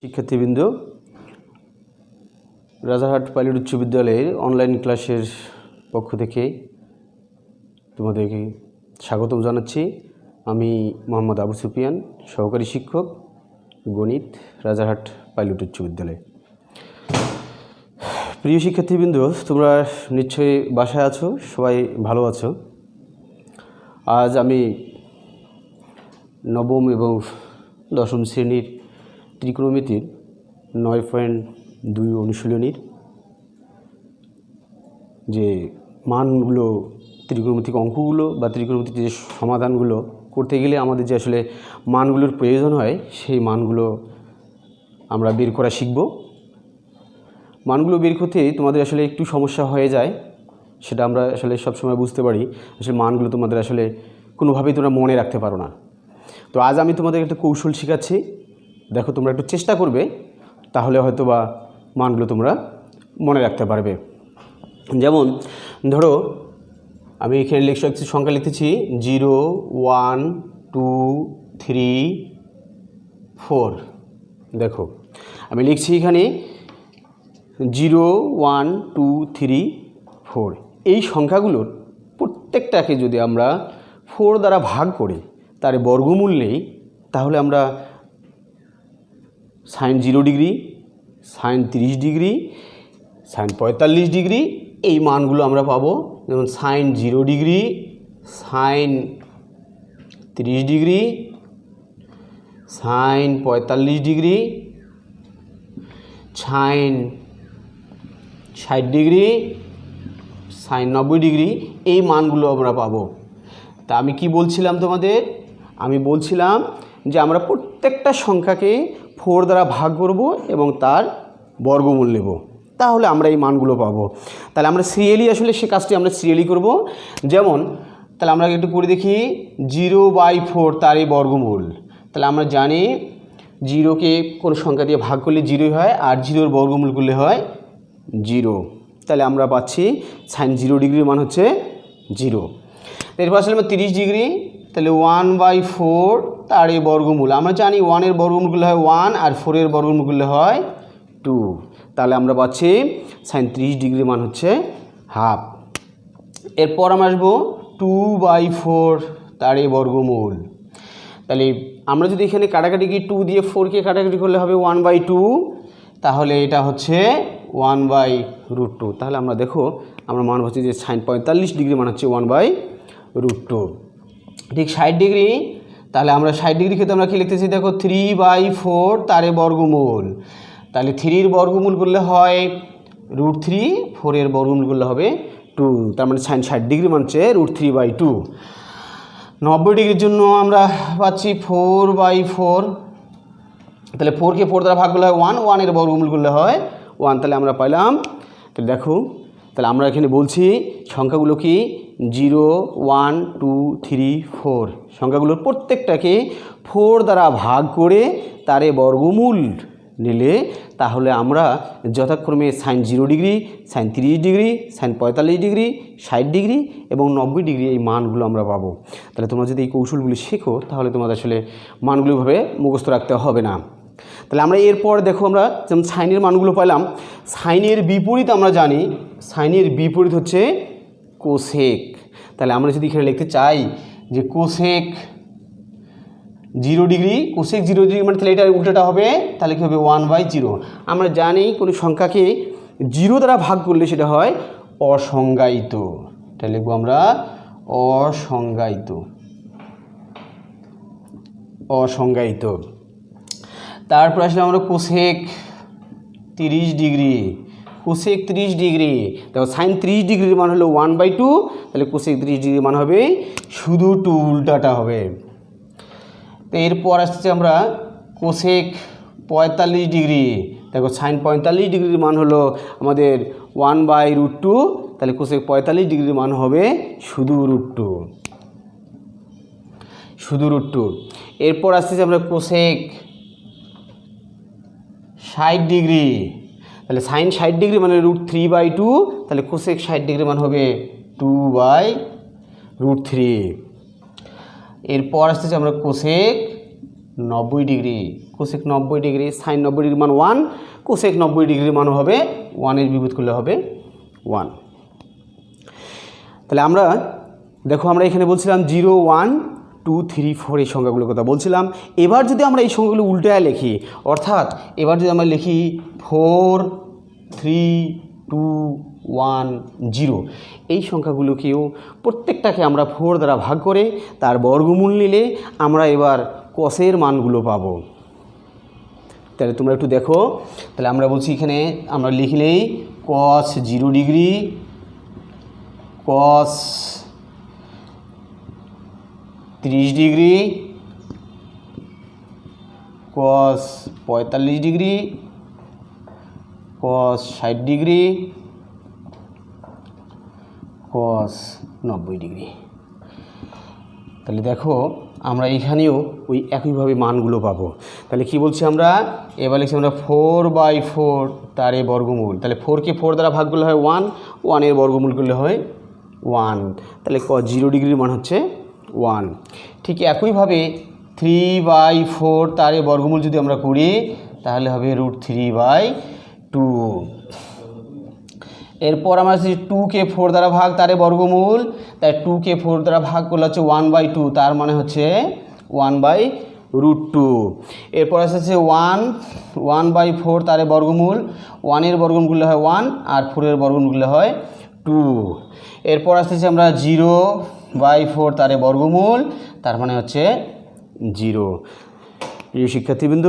শিক্ষার্থীবৃন্দ, রাজারহাট পাইলট উচ্চ বিদ্যালয়ের অনলাইন ক্লাসের পক্ষ থেকে তোমাদেরকে স্বাগতম জানাচ্ছি। আমি মোহাম্মদ আবু সুফিয়ান, সহকারী শিক্ষক, গণিত, রাজারহাট পাইলট উচ্চ বিদ্যালয়। প্রিয় শিক্ষার্থীবৃন্দ, তোমরা নিশ্চয়ই বাসায় আছো, সবাই ভালো আছো। আজ আমি নবম এবং দশম শ্রেণীর ত্রিকোণমিতির 9.2 অনুশীলনীর যে মানগুলো, ত্রিকোণমিতিক অঙ্কগুলো বা ত্রিকোণমিতিক যে সমাধানগুলো করতে গেলে আমাদের যে আসলে মানগুলোর প্রয়োজন হয়, সেই মানগুলো আমরা বের করা শিখব। মানগুলো বের করতে তোমাদের আসলে একটু সমস্যা হয়ে যায়, সেটা আমরা আসলে সবসময় বুঝতে পারি। আসলে মানগুলো তোমাদের আসলে কোনোভাবেই তোমরা মনে রাখতে পারো না। তো আজ আমি তোমাদের একটা কৌশল শেখাচ্ছি, দেখো তোমরা একটু চেষ্টা করবে, তাহলে হয়তো বা মানগুলো তোমরা মনে রাখতে পারবে। যেমন ধরো আমি এখানে সংখ্যা লিখতেছি 0, 1, 2, 3, 4। দেখো আমি লিখছি এখানে 0, 1, 2, 3, 4। এই সংখ্যাগুলোর প্রত্যেকটাকে যদি আমরা 4 দ্বারা ভাগ করে তার বর্গমূল নেই, তাহলে আমরা sin 0 degree, sin 30 degree, sin 45 degree এই মানগুলো আমরা পাবো। যেমন sin 0 degree, sin 30 degree, sin 45 degree, sin 60 degree, sin 90 degree এই মানগুলো আমরা পাবো। তা আমি কি বলছিলাম তোমাদের? আমি বলছিলাম যে আমরা প্রত্যেকটা সংখ্যাকে 4 দ্বারা ভাগ করব এবং তার বর্গমূল নেব, তাহলে আমরা এই মানগুলো পাবো। তাহলে আমরা সিরিয়ালি আসলে সে কাজটি আমরা সিরিয়ালি করব। যেমন তাহলে আমরা একটু করে দেখি 0/4 তার এই বর্গমূল। তাহলে আমরা জানি 0কে কোনো সংখ্যা দিয়ে ভাগ করলে 0 হয়, আর 0-র বর্গমূল করলে হয় 0। তাহলে আমরা পাচ্ছি sin 0 ডিগ্রির মান হচ্ছে 0। এরপর আসলে 30 ডিগ্রি, তাহলে 1/4 তার এই বর্গমূল। আমরা জানি 1-এর বর্গমূল করলে হয় 1, আর 4-এর বর্গমূল করলে হয় 2। তাহলে আমরা পাচ্ছি sin 30 ডিগ্রির মান হচ্ছে হাফ। এরপর আমরা আসবো 2/4 তার এই বর্গমূল। তাহলে আমরা যদি এখানে কাটাকাটি কি 2 দিয়ে 4কে কাটাকাটি করলে হবে 1/2, তাহলে এটা হচ্ছে 1/√2। তাহলে আমরা দেখো আমরা মান পাচ্ছি যে sin 45 ডিগ্রি মান হচ্ছে 1/√2। ঠিক 60 ডিগ্রি, তাহলে আমরা 60 ডিগ্রি ক্ষেত্রে আমরা কি লিখতেছি? দেখো 3/4 তার এই বর্গমূল। তাহলে 3-র বর্গমূল করলে হয় √3, 4-এর বর্গমূল করলে হবে 2। তার মানে sin 60 ডিগ্রি মান হচ্ছে √3/2। 90 ডিগ্রির জন্য আমরা পাচ্ছি 4/4। তাহলে 4কে 4 দ্বারা ভাগ করলে হয় 1, 1-এর বর্গমূল করলে হয় 1। তাহলে আমরা পাইলাম, তাহলে দেখো তাহলে আমরা এখানে বলছি সংখ্যাগুলো কি 0, 1, 2, 3, 4 সংখ্যাগুলোর প্রত্যেকটাকে 4 দ্বারা ভাগ করে তারে বর্গমূল নিলে তাহলে আমরা যথাক্রমে sin 0 degree, sin 30 degree, sin 45 degree, 60 degree এবং 90 ডিগ্রি এই মানগুলো আমরা পাবো। তাহলে তোমরা যদি এই কৌশলগুলি শেখো, তাহলে তোমাদের আসলে মানগুলোভাবে মুখস্থ রাখতে হবে না। তাহলে আমরা এরপর দেখো আমরা যেমন সাইনের মানগুলো পাইলাম, সাইনের বিপরীত আমরা জানি, সাইনের বিপরীত হচ্ছে কোসেক। তাহলে আমরা যদি এখানে লিখতে চাই যে কোসেক 0 ডিগ্রি, কোসেক 0 ডিগ্রি মানে তাহলে এটার উল্টোটা হবে, তাহলে কী হবে 1/0। আমরা জানি কোনো সংখ্যাকে 0 দ্বারা ভাগ করলে সেটা হয় অসংজ্ঞায়িত। এটা লিখবো আমরা অসংজ্ঞায়িত, অসংজ্ঞায়িত। তারপর আসলে আমরা কোসেক 30 ডিগ্রি, কোসেক 30 ডিগ্রি, দেখো sin 30 ডিগ্রির মান হলো 1/2, তাহলে কোসেক 30 ডিগ্রির মান হবে শুধু 2, উল্টাটা হবে। তো এরপর আসছে আমরা কোসেক 45 ডিগ্রি, দেখো sin 45 ডিগ্রির মান হলো আমাদের 1/√2, তাহলে কোসেক 45 ডিগ্রির মান হবে শুধু √2, শুধু √2। এরপর আসতেছে আমরা কোসেক 60 ডিগ্রি, তাহলে sin 60 ডিগ্রি মানে √3/2, তাহলে কোসেক 60 ডিগ্রি মান হবে 2/√3। এরপর আসতেছে আমরা cosec 90 degree, cosec 90 degree, sine 90 ডিগ্রির মান 1, কোসেক 90 ডিগ্রির মান হবে 1 এর বিপরীত করলে হবে 1। তাহলে আমরা দেখো আমরা এখানে বলছিলাম 0 1 2 3 4 এই সংখ্যাগুলোর কথা বলছিলাম। এবার যদি আমরা এই সংখ্যাগুলো উল্টায় লিখি, অর্থাৎ এবার যদি আমরা লিখি 4 3 2 1 0, এই সংখ্যাগুলোকেও প্রত্যেকটাকে আমরা 4 দ্বারা ভাগ করে তার বর্গমূল নিলে আমরা এবার কসের মানগুলো পাবো। তাহলে তোমরা একটু দেখো, তাহলে আমরা বলছি এখানে আমরা লিখলেই cos 0 degree, cos 30 degree, cos 45 degree, cos 60 degree, cos 90 degree. তাহলে দেখো আমরা এখানেও ওই একইভাবে মানগুলো পাবো। তাহলে কি বলছি আমরা, এবার লিখছি আমরা 4/4 তার এ বর্গমূল। তাহলে 4কে 4 দ্বারা ভাগ করলে হয় 1, 1 এর বর্গমূল করলে হয় 1। তাহলে cos 0 ডিগ্রির মান হচ্ছে 1। ঠিক একইভাবে 3/4 তার এ বর্গমূল যদি আমরা করি তাহলে হবে √3/2। এরপর আমরা যদি 2কে 4 দ্বারা ভাগ তার বর্গমূল, তাই 2কে 4 দ্বারা ভাগ করলে হচ্ছে 1/2, তার মানে হচ্ছে 1/√2। এরপর আসছে 1/4 তার বর্গমূল, 1 এর বর্গমূল করলে হয় 1 আর 4 এর বর্গমূল করলে হয় 2। এরপর আসতেছে আমরা 0/4 তার বর্গমূল, তার মানে হচ্ছে 0। প্রিয় শিক্ষার্থীবৃন্দ,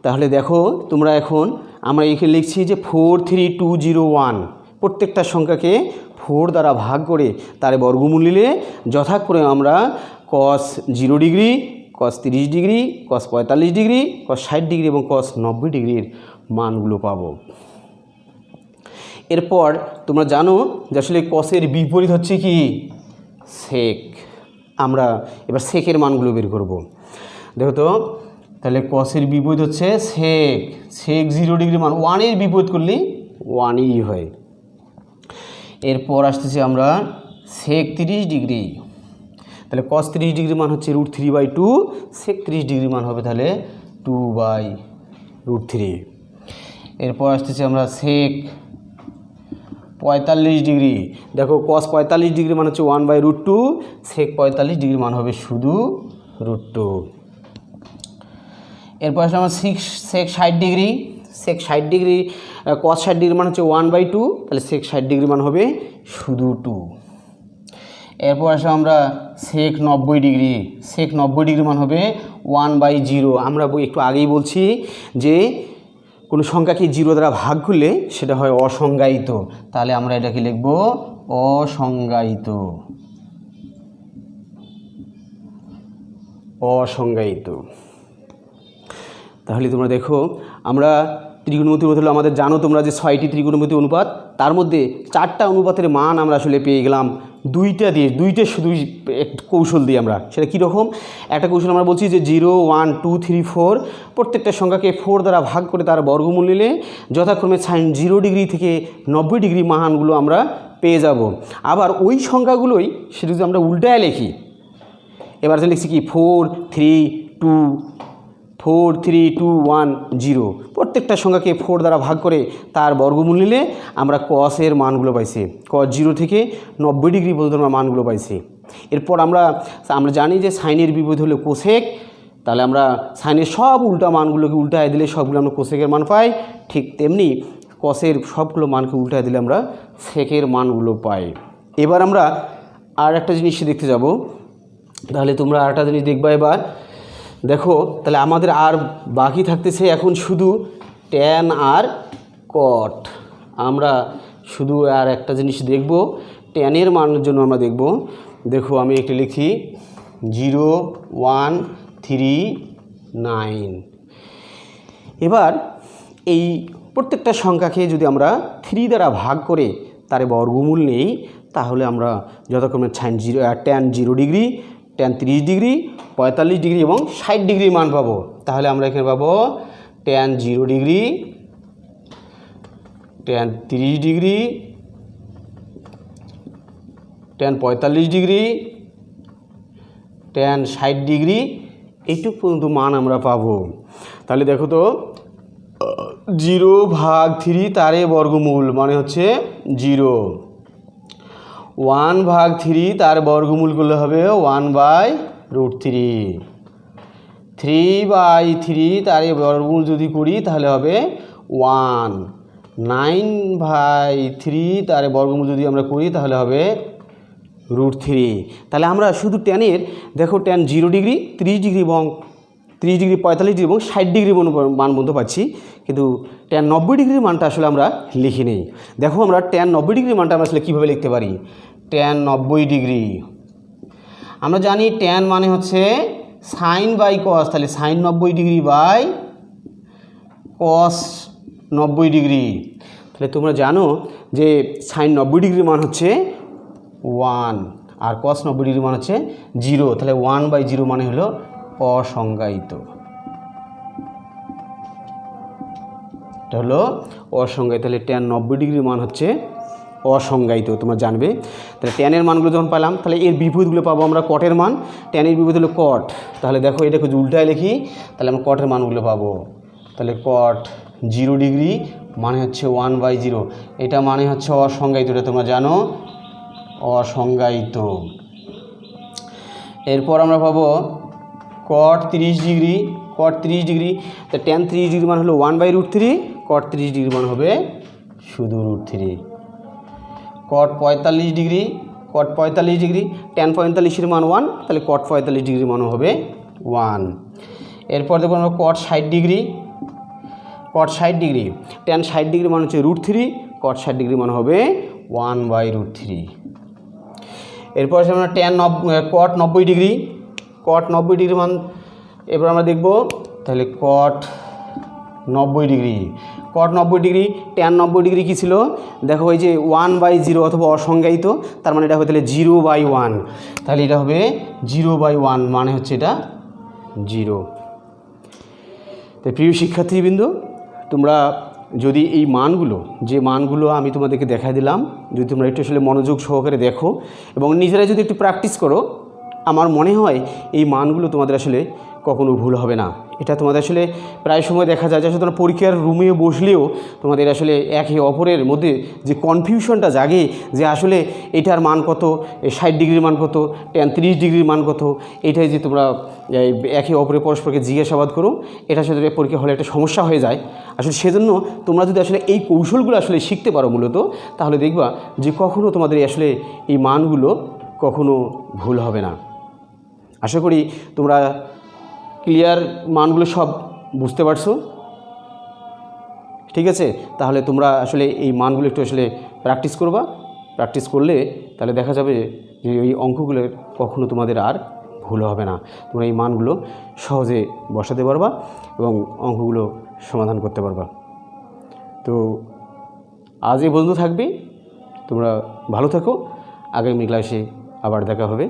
তাহলে দেখো তোমরা এখন আমরা এখানে লিখছি যে 4 3 2 0 1, প্রত্যেকটা সংখ্যাকে 4 দ্বারা ভাগ করে তার বর্গমূল নিলে যথাক্রমে আমরা cos 0 degree, cos 30 degree, cos 45 degree, cos 60 degree এবং cos 90 ডিগ্রির মানগুলো পাবো। এরপর তোমরা জানো যে আসলে cosের বিপরীত হচ্ছে কি, sec। আমরা এবার সেকের মানগুলো বের করব। দেখো তো, তাহলে cosের বিপরীত হচ্ছে sec 0 ডিগ্রি মান 1 এর বিপরীত করলেই 1ই হয়। এরপর আসতেছি আমরা sec 30 ডিগ্রি, তাহলে cos 30 ডিগ্রি মান হচ্ছে √3/2, sec 30 ডিগ্রি মান হবে তাহলে 2/√3। এরপর আসতেছি আমরা sec 45 ডিগ্রি, দেখো cos 45 ডিগ্রি মান হচ্ছে 1/√2, sec 45 ডিগ্রি মান হবে শুধু √2। এরপর আসলে আমরা sec 60 degree, sec 60 degree cos 60 degree মান হচ্ছে 1/2, তাহলে sec 60 ডিগ্রি মান হবে শুধু 2। এরপর আসলে আমরা sec 90 ডিগ্রি, sec 90 ডিগ্রি মান হবে 1/0। আমরা একটু আগেই বলছি যে কোনো সংখ্যাকে 0 দ্বারা ভাগ করলে সেটা হয় অসংজ্ঞায়িত, তাহলে আমরা এটাকে লিখব অসংজ্ঞায়িত। তাহলে তোমরা দেখো আমরা ত্রিকোণমিতি অনুপাত হলো আমাদের জানো তোমরা যে 6টি ত্রিকোণমিতি অনুপাত, তার মধ্যে 4টা অনুপাতের মান আমরা আসলে পেয়ে গেলাম 2টা শুধু কৌশল দিয়ে। আমরা সেটা কীরকম, একটা কৌশল আমরা বলছি যে 0 1 2 3 4 প্রত্যেকটা সংখ্যাকে 4 দ্বারা ভাগ করে তার বর্গমূল নিলে যথাক্রমে sin 0 ডিগ্রি থেকে 90 ডিগ্রি মানগুলো আমরা পেয়ে যাব। আবার ওই সংখ্যাগুলোই সেটা যদি আমরা উল্টায় লিখি, এবার লিখছি কি 4 3 2 1 0, প্রত্যেকটা সংখ্যাকে 4 দ্বারা ভাগ করে তার বর্গমূল নিলে আমরা cos-এর মানগুলো পাইছি, cos 0 থেকে 90 ডিগ্রি পর্যন্ত আমরা মানগুলো পাইছি। এরপর আমরা জানি যে সাইনের বিপরীত হলো কোসেক, তাহলে আমরা সাইনের সব উল্টা মানগুলোকে উল্টায় দিলে সবগুলো আমরা কোসেকের মান পাই। ঠিক তেমনি cos-এর সবগুলো মানকে উল্টায় দিলে আমরা সেকের মানগুলো পাই। এবার আমরা আর একটা জিনিস দেখতে যাব, তাহলে তোমরা আর একটা জিনিস দেখবা। এবার দেখো তাহলে আমাদের আর বাকি থাকতেছে এখন শুধু tan আর cot। আমরা শুধু আর একটা জিনিস দেখব, tan-এর মানের জন্য আমরা দেখব। দেখো আমি একটু লিখি 0 1 3 9। এবার এই প্রত্যেকটা সংখ্যাকে যদি আমরা 3 দ্বারা ভাগ করে তার বর্গমূল নেই, তাহলে আমরা যথাক্রমে tan 0 degree, tan 30 degree, 45 degree এবং 60 ডিগ্রি মান পাবো। তাহলে আমরা এখানে পাবো tan 0 degree, tan 30 degree, tan 45 degree, tan 60 degree এইটুক পর্যন্ত মান আমরা পাবো। তাহলে দেখো তো 0/3 তারে বর্গমূল মানে হচ্ছে 0, 1/3 তার বর্গমূল করলে হবে 1/√3, 3/3 তার বর্গমূল যদি করি তাহলে হবে 1, 9/3 তার বর্গমূল যদি আমরা করি তাহলে হবে √3। তাহলে আমরা শুধু ট্যানের দেখো ট্যান 0 ডিগ্রি, 30 ডিগ্রি এবং 30 ডিগ্রি, 45 ডিগ্রি এবং 60 ডিগ্রি মান বলতে পারছি, কিন্তু ট্যান 90 ডিগ্রির মানটা আসলে আমরা লিখি নেই। দেখো আমরা ট্যান 90 ডিগ্রির মানটা আমরা আসলে কীভাবে লিখতে পারি। ট্যান 90 ডিগ্রি আমরা জানি ট্যান মানে হচ্ছে সাইন বাই কস, তাহলে sine 90 degree by cos 90 degree. তাহলে তোমরা জানো যে সাইন 90 ডিগ্রির মান হচ্ছে 1 আর কস 90 ডিগ্রি মান হচ্ছে 0, তাহলে 1/0 মানে হলো অসংজ্ঞায়িত। এটা হলো অসংজ্ঞায়িত। তাহলে ট্যান 90 ডিগ্রির মান হচ্ছে অসংজ্ঞায়িত, তোমরা জানবে। তাহলে ট্যানের মানগুলো যখন পেলাম তাহলে এর বিপরীতগুলো পাবো আমরা কটের মান। ট্যানের বিপরীত হলো কট, তাহলে দেখো এটাকে উল্টায় লিখি, তাহলে আমরা কটের মানগুলো পাবো। তাহলে কট 0 ডিগ্রি মানে হচ্ছে 1/0, এটা মানে হচ্ছে অসংজ্ঞায়িত, এটা তোমরা জানো অসংজ্ঞায়িত। এরপর আমরা পাবো কট 30 ডিগ্রি, কট 30 ডিগ্রি, তা ট্যান 30 ডিগ্রি মান হলো 1/√3, কট 30 ডিগ্রি মান হবে শুধু √3। কট 45 ডিগ্রি, কট 45 ডিগ্রি, ট্যান 45-এর মান 1, তাহলে কট 45 ডিগ্রি মান হবে 1। এরপর দেখবো আমরা কট 60 ডিগ্রি, কট 60 ডিগ্রি, ট্যান 60 ডিগ্রি মান হচ্ছে √3, কট 60 ডিগ্রি মান হবে 1/√3। এরপর আছে আমরা কট 90 ডিগ্রি, কট 90 ডিগ্রি মান এবার আমরা দেখব। তাহলে কট 90 ডিগ্রি, কট 90 ডিগ্রি, ট্যান 90 ডিগ্রি কী ছিল দেখো, ওই যে 1/0 অথবা অসংজ্ঞায়িত, তার মানে এটা হবে তাহলে 0/1, তাহলে এটা হবে 0/1 মানে হচ্ছে এটা 0। তাই প্রিয় শিক্ষার্থীবৃন্দ, তোমরা যদি এই মানগুলো, যে মানগুলো আমি তোমাদেরকে দেখাই দিলাম, যদি তোমরা একটু আসলে মনোযোগ সহকারে দেখো এবং নিজেরা যদি একটু প্র্যাকটিস করো, আমার মনে হয় এই মানগুলো তোমাদের আসলে কখনো ভুল হবে না। এটা তোমাদের আসলে প্রায় সময় দেখা যায় যে আসলে তোমরা পরীক্ষার রুমে বসলেও তোমাদের আসলে একে অপরের মধ্যে যে কনফিউশনটা জাগে যে আসলে এটার মান কত, 60 ডিগ্রির মান কত, ট্যান 30 ডিগ্রির মান কত, এটাই যে তোমরা একে অপরের পরস্পরকে জিজ্ঞাসাবাদ করো, এটা সাথে পরীক্ষা হলে একটা সমস্যা হয়ে যায়। আসলে সেজন্য তোমরা যদি আসলে এই কৌশলগুলো আসলে শিখতে পারো মূলত, তাহলে দেখবা যে কখনও তোমাদের আসলে এই মানগুলো কখনো ভুল হবে না। আশা করি তোমরা ক্লিয়ার মানগুলো সব বুঝতে পারছো, ঠিক আছে? তাহলে তোমরা আসলে এই মানগুলো একটু আসলে প্র্যাকটিস করবা, প্র্যাকটিস করলে তাহলে দেখা যাবে যে এই অঙ্কগুলো কখনো তোমাদের আর ভুল হবে না। তোমরা এই মানগুলো সহজে বসাতে পারবা এবং অঙ্কগুলো সমাধান করতে পারবা। তো আজ এই পর্যন্ত থাকবে, তোমরা ভালো থাকো, আগামী ক্লাসে আবার দেখা হবে।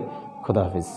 খোদা হাফেজ।